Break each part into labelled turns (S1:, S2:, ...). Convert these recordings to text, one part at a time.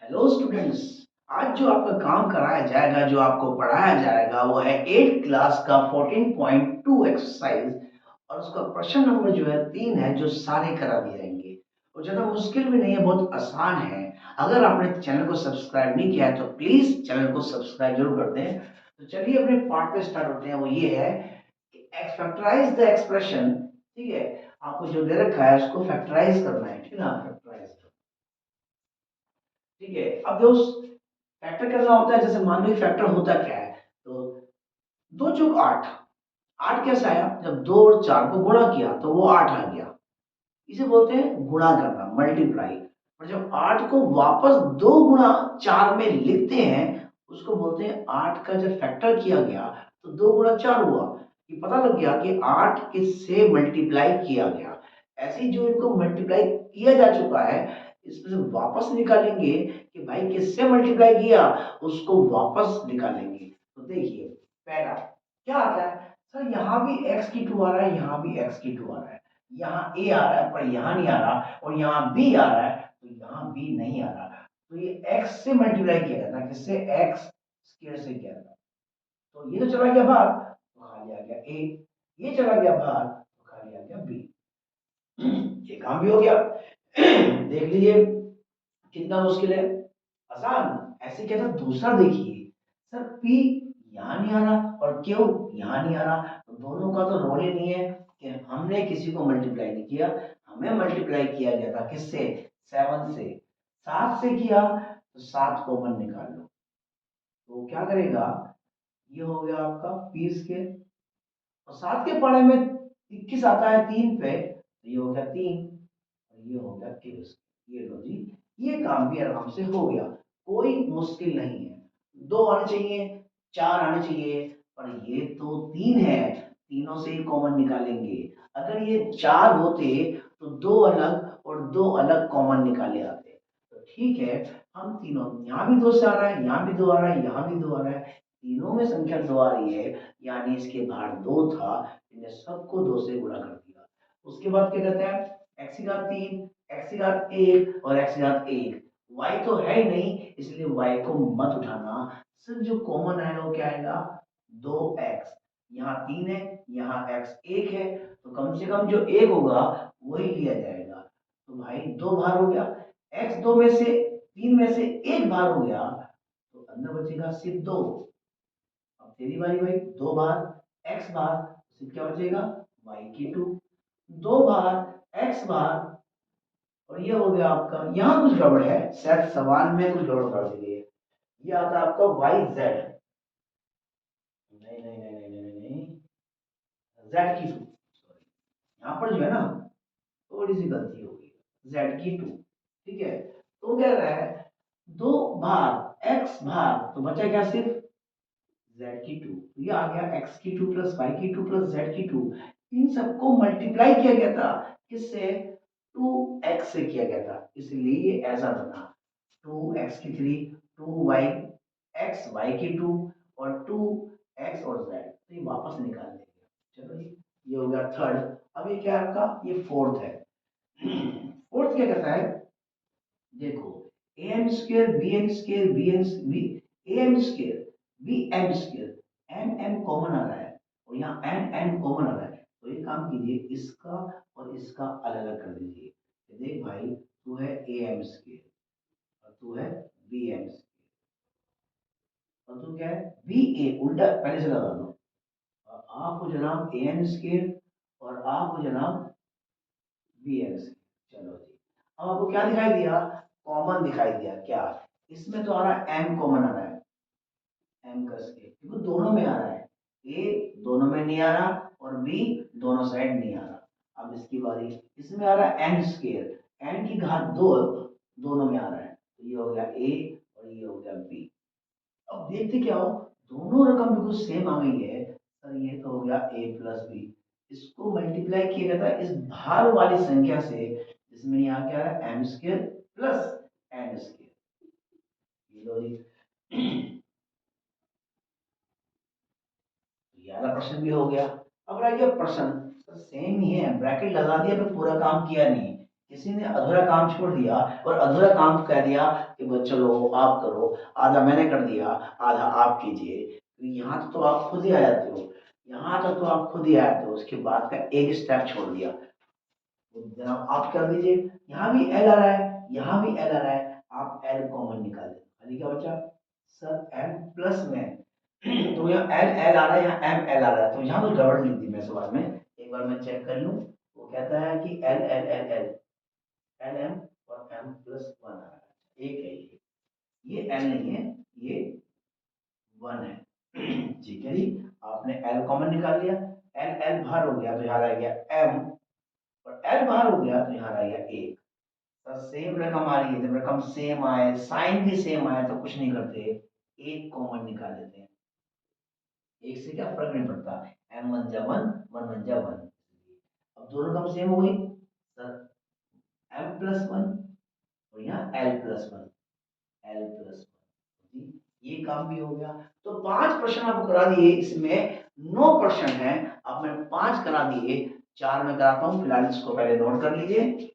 S1: Hello students. आज जो आपका काम कराया जाएगा, जो आपको पढ़ाया जाएगा, वो है 8th क्लास का 14.2 एक्सरसाइज। और उसका प्रश्न नंबर जो है 3 है, जो सारे करा दिए जाएंगे। और ज़्यादा मुश्किल भी नहीं है, बहुत आसान है। अगर आपने चैनल को सब्सक्राइब नहीं किया है तो प्लीज चैनल को सब्सक्राइब जरूर कर दें। तो चलिए अपने पार्ट पे स्टार्ट होते हैं। वो ये है कि फैक्टराइज द एक्सप्रेशन। ठीक है, आपको जो दे रखा है उसको फैक्टराइज करना है, ठीक है ना। फैक्टराइज, ठीक है। अब दोस्त, फैक्टर करना होता है, जैसे मान लो फैक्टर होता क्या है। तो 2 चौक 8। 8 कैसे आया? जब 2 और 4 को गुणा किया तो वो 8 आ गया। इसे बोलते हैं गुणा करना, मल्टीप्लाई। और जब 8 को वापस 2 गुणा 4 में लिखते हैं, उसको बोलते हैं 8 का जब फैक्टर किया गया तो 2 गुणा 4 हुआ। ये पता लग गया कि 8 किससे मल्टीप्लाई किया गया। ऐसे ही जो इनको मल्टीप्लाई किया जा चुका है, इसमें से वापस निकालेंगे कि भाई किससे मल्टीप्लाई किया, उसको वापस निकालेंगे। तो देखिए, पहला क्या आता है? सर यहाँ भी एक्स की टू आ रहा है, यहाँ भी एक्स की टू आ रहा है। यहाँ ए आ रहा है पर यहाँ नहीं आ रहा, और यहाँ बी आ रहा है तो यहाँ बी नहीं आ रहा। तो ये एक्स से मल्टीप्लाई किया जाता है, किससे? एक्स स्क्वायर से किया जाता है। तो ये तो चला गया भाग, तो खाली आ गया ए। ये चला गया भाग, तो खाली आ गया बी। ये काम भी हो गया। देख लीजिए कितना मुश्किल है, आसान। ऐसे क्या था, दूसरा देखिए। सर पी यहाँ नहीं आ रहा और क्यों यहाँ नहीं आ रहा, तो दोनों का तो रोल ही नहीं है कि हमने किसी को मल्टीप्लाई नहीं किया। हमें मल्टीप्लाई किया गया था किससे? 7 से। 7 से किया तो 7 कॉमन निकाल लो। तो क्या करेगा, ये हो गया आपका पी स्केयर। और 7 के पढ़े में 21 आता है 3 पे, तो ये हो गया 3, और ये हो गया केस। ये लो जी, ये काम भी आराम से हो गया, कोई मुश्किल नहीं है। 2 आने चाहिए, 4 आने चाहिए, पर ये तो 3 है, तीनों से ही कॉमन निकालेंगे। अगर ये 4 होते तो 2 अलग और 2 अलग कॉमन निकाले आते। तो ठीक है, हम तीनों, यहाँ भी 2 से आ रहा है, यहाँ भी 2 आ रहा है, यहाँ भी 2 आ रहा है, तीनों में संख्या 2 आ रही है, यानी इसके बाहर 2 था, इन्हें सबको 2 से गुणा कर दिया। उसके बाद क्या कहता है, एक्स की घात 3, एक्स की घात 1 और एक्स की घात 1। वाई तो है ही नहीं, इसलिए वाई को मत उठाना। सिर्फ जो कॉमन आएगा वो क्या आएगा? 2x। यहाँ 3 है, यहाँ x 1 है, तो कम से कम जो 1 होगा वही लिया जाएगा। तो भाई 2 बार हो गया, x 2 में से 3 में से 1 बार हो गया, तो अंदर बचेगा सिर्फ 2। अब तेरी बारी भाई, 2 बार x बार, सिर्फ क्या बचेगा? y की 2। 2 बार x बार, और ये हो गया आपका, यहाँ कुछ गड़बड़ है, शायद सवाल में कुछ गड़बड़ कर दी गई है। ये आता है आपका वाई जेड। नहीं नहीं नहीं नहीं नहीं नहीं, जेड की 2, सॉरी। यहाँ पर जो है ना, थोड़ी सी गलती हो गई, जेड की 2। ठीक है, तो कह रहा है 2 भाग एक्स भाग, तो बचा क्या? सिर्फ जेड की 2। तो ये आ गया एक्स की 2 प्लस वाई की 2 प्लस जेड की 2। इन सबको मल्टीप्लाई किया गया था, किससे? 2x से किया गया था, इसलिए ये ऐसा बना। 2x की 3, 2y, x y की 2, और 2x और z, तो ये वापस निकाल देंगे। चलो जी, ये हो गया थर्ड। अब ये क्या है आपका? ये फोर्थ है। फोर्थ क्या कहता है, देखो, ए एम स्क्र बी एन स्क्र B N B, A M स्क्र बी एम स्क्र, एम एम कॉमन आ रहा है और यहाँ एन एन कॉमन आ रहा है। तो ये काम कीजिए, इसका और इसका अलग अलग कर दीजिए। देख भाई, तू है ए एम स्क्र और तू है बी एम स्क्र, और तू क्या है? बी ए, उल्टा पहले से लगा दो। और आप हो जनाब ए एन स्क्र, और आप हो जनाब बी एन स्क्र। चलो जी, अब आपको क्या दिखाई दिया? कॉमन दिखाई दिया। क्या? इसमें तो आ रहा है एम कॉमन आ रहा है, एम कस के, क्योंकि दोनों में आ रहा है। ए दोनों में नहीं आ रहा और बी दोनों साइड नहीं आ रहा। अब इसकी बारी, इसमें आ रहा है एन स्केयर, एन की घात 2 दोनों में आ रहा है, तो ये हो गया ए और ये हो गया बी। अब देखते क्या हो, दोनों रकम बिल्कुल सेम आ गई है। सर ये तो हो गया ए प्लस बी, इसको मल्टीप्लाई किया गया था इस भार वाली संख्या से, जिसमें यहाँ क्या है? M square plus N square. ये लो जी। ये वाला प्रश्न भी हो गया। अब रह गया प्रश्न, सेम ही है, ब्रैकेट लगा दिया तो पूरा काम किया नहीं, किसी ने अधूरा काम छोड़ दिया और अधूरा काम कह दिया कि वो चलो आप करो, आधा मैंने कर दिया, आधा आप कीजिए। तो यहाँ तो आप खुद ही आ जाते हो, यहाँ तक तो आप खुद ही आए थे, उसके बाद का एक स्टेप छोड़ दिया। तो जनाब आप कर दीजिए, यहाँ भी एल आ रहा है, यहाँ भी एल आ रहा है, आप एल कॉमन निकाल दे, खाली क्या बचा सर एम प्लस में। तो यहाँ एल एल आ रहा है, यहाँ एम एल आ रहा है, तो यहाँ कुछ गड़बड़ लिख दी मैं सवाल में, एक बार मैं चेक कर लूँ। वो कहता है कि L L L L L M और एम प्लस वन आ रहा है, एक है ये एल नहीं है, ये वन है। ठीक है जी, आपने एल कॉमन निकाल लिया, एल एल बाहर हो गया तो यहाँ रह गया एम, और एल बाहर हो गया तो यहाँ रह गया एक। तो सेम रकम आ रही है, जब रकम सेम आए, साइन भी सेम आए, तो कुछ नहीं करते, एक कॉमन निकाल लेते हैं, एक से क्या फर्क नहीं पड़ता, एम वन जा वन, वन वन जा वन। अब दो रकम सेम हो गई सर, एम प्लस वन और यहाँ L plus one, L plus one, ये काम भी हो गया। तो 5 प्रश्न आपको करा दिए, इसमें 9 प्रश्न है, आपने 5 करा दिए, 4 में कराता हूं, फिलहाल इसको पहले नोट कर लीजिए।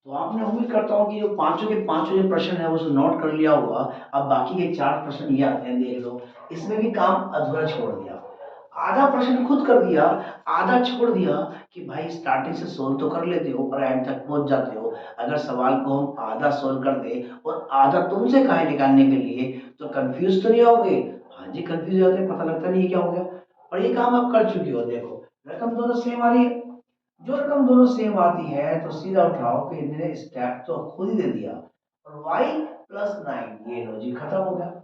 S1: तो आपने उम्मीद करता हूँ कि जो पांचों के पांचों जो प्रश्न है वो नोट कर लिया होगा। अब बाकी के 4 प्रश्न ये आते हैं, देख लो, इसमें भी काम अधूरा छोड़ दिया, आधा प्रश्न खुद कर दिया, आधा छोड़ दिया कि भाई स्टार्टिंग से सोल्व तो कर लेते हो और एंड तक पहुंच जाते हो, अगर सवाल को हम आधा सोल्व कर दे और आधा तुमसे कहा निकालने के लिए, तो कंफ्यूज तो नहीं होगे। हाँ जी कंफ्यूज हो जाते, पता लगता नहीं है क्या हो गया, और ये काम आप कर चुके हो। देखो रकम दोनों सेम आ रही है, जो रकम दोनों सेम आती है तो सीधा उठाओ कि इन्होंने स्टेप तो खुद ही दे दिया, और y प्लस नाइन, ये लो जी खत्म हो गया।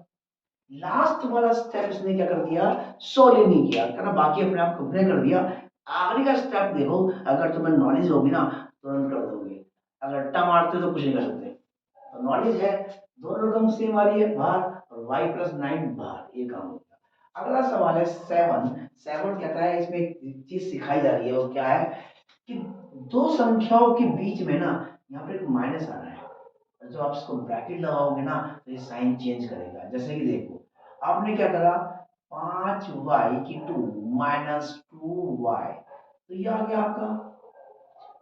S1: लास्ट वाला स्टेप इसने क्या कर दिया, सोल्व ही नहीं किया, कहना बाकी अपने आप खुद ने कर दिया। आखिरी का स्टेप देखो, अगर तुम्हें नॉलेज होगी ना तुरंत कर दोगे, अगर रट्टा मारते हो तो कुछ नहीं कर सकते। तो नॉलेज है, दोनों रकम सेम आ रही है बाहर, और y प्लस नाइन बाहर, ये काम हो गया। अगला सवाल है सेवन। सेवन कहता है, इसमें एक चीज सिखाई जा रही है, वो क्या है कि दो संख्याओं के बीच में ना यहाँ पर एक माइनस आ रहा है, और जब आप इसको ब्रैकेट लगाओगे ना तो ये साइन चेंज करेगा। जैसे कि देखो आपने क्या करा, 5y की 2 माइनस 2y, तो ये आ गया आपका।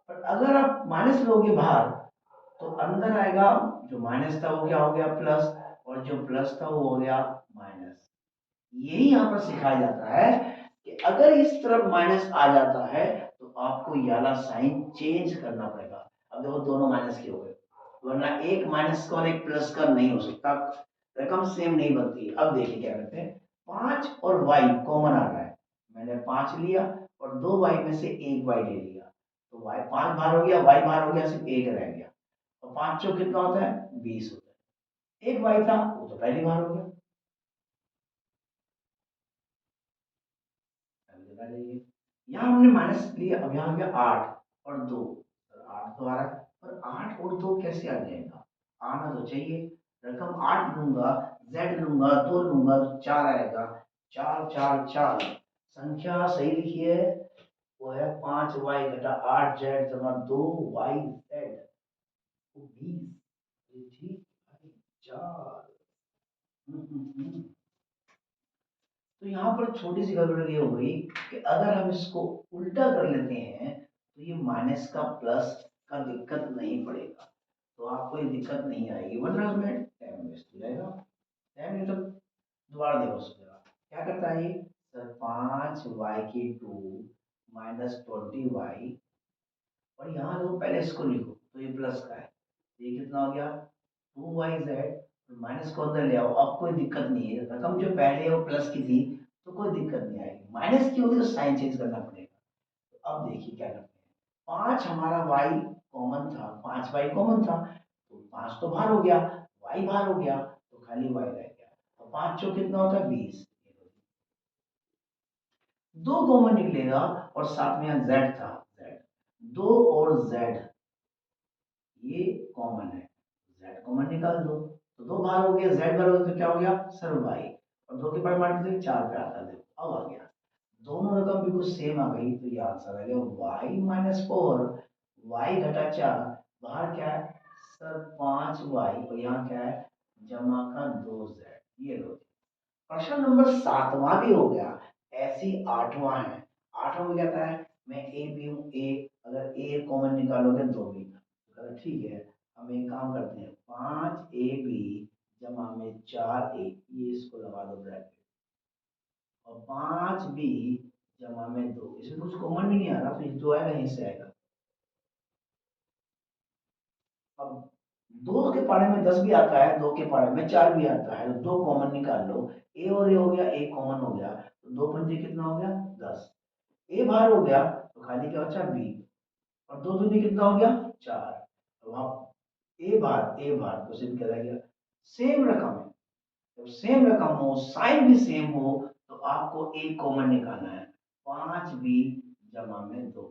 S1: पर अगर आप माइनस लोगे बाहर तो अंदर आएगा, जो माइनस था वो क्या हो गया प्लस, और जो प्लस था वो हो गया माइनस। यही यहाँ पर सिखाया जाता है कि अगर इस तरफ माइनस आ जाता है तो आपको ये वाला साइन चेंज करना पड़ेगा। अब देखो दोनों माइनस के हो गए, वरना एक माइनस का और एक प्लस का नहीं हो सकता, रकम सेम नहीं बनती। अब देखिए क्या करते हैं, 5 और y कॉमन आ रहा है, मैंने 5 लिया और 2y में से एक y ले लिया, तो y 5 बाहर हो गया, y बाहर हो गया, सिर्फ एक रह गया, और 5 चौक कितना होता है 20 होता है। एक y था वो तो पहले बाहर हो गया, यहाँ हमने माइनस लिया, अब यहाँ आ गया 8 और 2, 8 तो आ रहा है, पर 8 और 2 कैसे आ जाएगा, आना तो चाहिए। रकम 8 लूंगा, z लूंगा, 2 लूंगा तो 4 आएगा, 4 4 4, संख्या सही लिखी है, वो है 5y घटा 8z जमा 2yz, 20, ठीक है, 4। तो यहाँ पर छोटी सी गड़बड़ी ये हो गई कि अगर हम इसको उल्टा कर लेते हैं तो ये माइनस का प्लस का दिक्कत नहीं पड़ेगा, तो आपको ये दिक्कत नहीं आएगी, वरना उसमें टाइम वेस्ट हो जाएगा। टाइम मतलब दोबारा देखो उस जगह क्या करता है ये, सर 5y की 2 माइनस 20y, और यहाँ देखो पहले इसको लिखो तो ये प्लस का है, ये कितना हो गया 2yz, माइनस को अंदर ले आओ, अब कोई दिक्कत नहीं है, रकम जो पहले है वो प्लस की थी तो कोई दिक्कत नहीं आएगी, माइनस की होगी तो साइन चेंज करना पड़ेगा। तो अब देखिए क्या करते हैं, 5 हमारा y कॉमन था, 5y कॉमन था, तो 5 तो बाहर हो गया, y बाहर हो गया, तो खाली y रह गया, तो 5 चौ कितना होता है 20, दो कॉमन निकलेगा, और साथ में यहाँ z था, z, 2 और z ये कॉमन है, z कॉमन निकाल दो, तो 2 बाहर हो गया, z बाहर हो गया, तो क्या हो गया सर y, और 2 के पास मल्टीप्लाई 4 पे आता है, देखो अब आ गया, दोनों रकम बिल्कुल सेम आ गई, तो ये आंसर आ गया y माइनस 4, y घटा 4, बाहर क्या है सर 5y, और यहाँ क्या है जमा का 2z, ये लो। प्रश्न नंबर 7वां भी हो गया, ऐसी आठवां है। आठवां में कहता है मैं ए बी हूँ, ए अगर ए कॉमन निकालोगे दो बी, तो कहता ठीक है हम एक काम करते हैं 5ab जमा में 4a, ये इसको लगा दो ब्रैकेट, और 5b जमा में 2, इसमें कुछ कॉमन भी नहीं आ रहा तो ये जो आएगा यहीं से आएगा। अब दो के पारे में 10 भी आता है, दो के पारे में 4 भी आता है, तो दो कॉमन निकाल लो, ए और ए हो गया, ए कॉमन हो गया, तो दो पंजे कितना हो गया 10, ए बाहर हो गया तो खाली क्या बचा बी, और दो दूनी कितना हो गया 4, तो वहां ए बाहर तो सिर्फ क्या रह गया, सेम रकम है। जब सेम रकम हो, साइन भी सेम हो, तो आपको ए कॉमन निकालना है, 5b जमा में 2।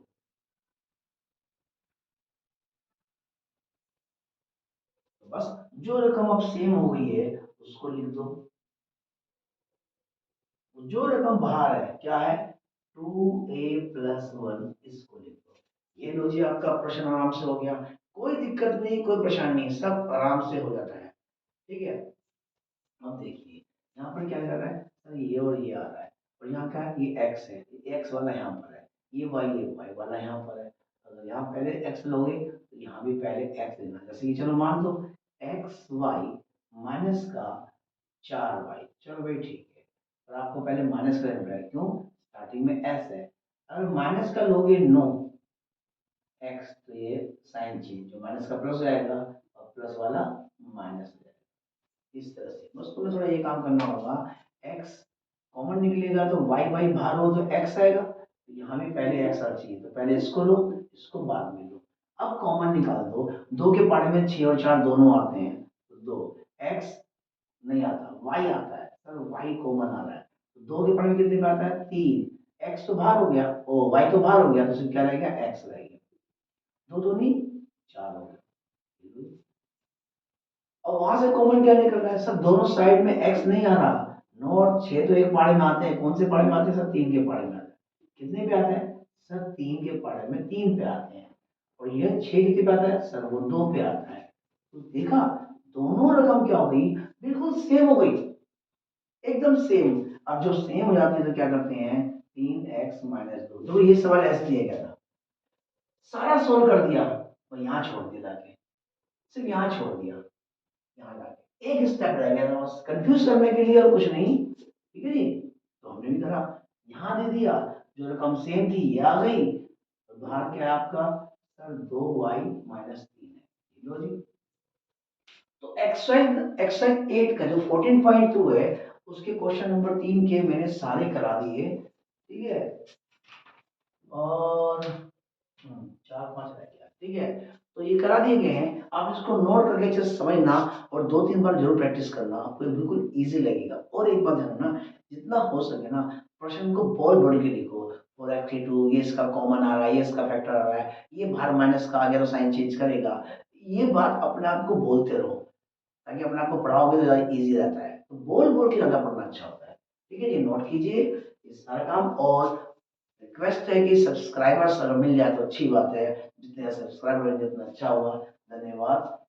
S1: तो बस जो रकम अब सेम हो गई है उसको लिख दो, जो रकम बाहर है क्या है 2a+1, इसको लिख दो। ये लो जी आपका प्रश्न आराम से हो गया, कोई दिक्कत नहीं, कोई परेशानी नहीं, सब आराम से हो जाता है। ठीक है, अब देखिए यहाँ पर क्या कर रहा है सर, ये और ये आ रहा है, और यहाँ क्या है ये x है, x वाला यहाँ पर है, ये y वाला यहाँ पर है। अगर यहाँ पहले x लोगे तो यहाँ भी पहले x लेना, जैसे कि चलो मान लो xy माइनस का 4y, चलो भाई ठीक है, और आपको पहले माइनस का लेना है, क्यों स्टार्टिंग में s है। अगर माइनस का लोगे नो x, तो ये साइन चेंज, जो माइनस का प्लस हो जाएगा और प्लस वाला माइनस हो जाएगा, इस तरह से। बस तुम्हें थोड़ा ये काम करना होगा, x कॉमन निकलेगा तो y बाहर हो तो x आएगा, तो यहाँ भी पहले x आना चाहिए, तो पहले इसको लो, इसको बाद में लो। अब कॉमन निकाल दो, दो के पारे में 6 और 4 दोनों आते हैं, तो दो, x नहीं आता, y आता है सर, y कॉमन आ रहा है, तो दो के पारे में कितने पे आता है 3, x तो बाहर हो गया, ओ y तो बाहर हो गया, तो सिर्फ क्या रहेगा x रहेगा, दो दूनी 4 हो गया। और वहां से कॉमन क्या निकल रहा है सर, दोनों साइड में x नहीं आ रहा, 9 और 6 तो एक पारे में आते हैं, कौन से पारे में आते हैं सर, 3 के पारे में आते हैं। कितने पे आते हैं सर, 3 के पारे में 3 पे आते हैं, और यह 6 कितने पे आता है सर, वो 2 पे आता है। तो देखा दोनों रकम क्या हो गई, बिल्कुल सेम हो गई, एकदम सेम। अब जो सेम हो जाती है तो क्या करते हैं 3x-2, देखो ये सवाल ऐसे दिया गया था, सारा सोल्व कर दिया और यहाँ छोड़ दिया जाके, सिर्फ यहाँ छोड़ दिया, यहाँ जाके एक स्टेप रह गया था बस कंफ्यूज करने के लिए और कुछ नहीं। ठीक है जी, तो हमने भी करा, यहाँ दे दिया, जो रकम सेम थी ये आ गई, तो बाहर क्या है आपका सर 2y-3 है, लो जी। तो एक्सरसाइज 8 का जो 14.2 है, उसके क्वेश्चन नंबर 3 के मैंने सारे करा दिए। ठीक है, और 4-5 रह गया। ठीक है, तो ये करा दिए गए हैं, आप इसको नोट करके अच्छे से समझना और 2-3 बार जरूर प्रैक्टिस करना, आपको बिल्कुल इजी लगेगा। और एक बात ध्यान रखना, जितना हो सके ना प्रश्न को बोल बोल के लिखो, फॉर x2 ये इसका कॉमन आ रहा है, ये इसका फैक्टर आ रहा है, ये बाहर माइनस का आ गया तो साइन चेंज करेगा, ये बात अपने आप को बोलते रहो, ताकि अपने आप को पढ़ाओगे तो ज़्यादा ईजी रहता है, तो बोल बोल के ज़्यादा पढ़ना अच्छा होता है। ठीक है जी, नोट कीजिए ये सारा काम, और रिक्वेस्ट है कि सब्सक्राइबर्स अगर मिल जाए तो अच्छी बात है, जितने सब्सक्राइबर होंगे उतना अच्छा होगा। धन्यवाद।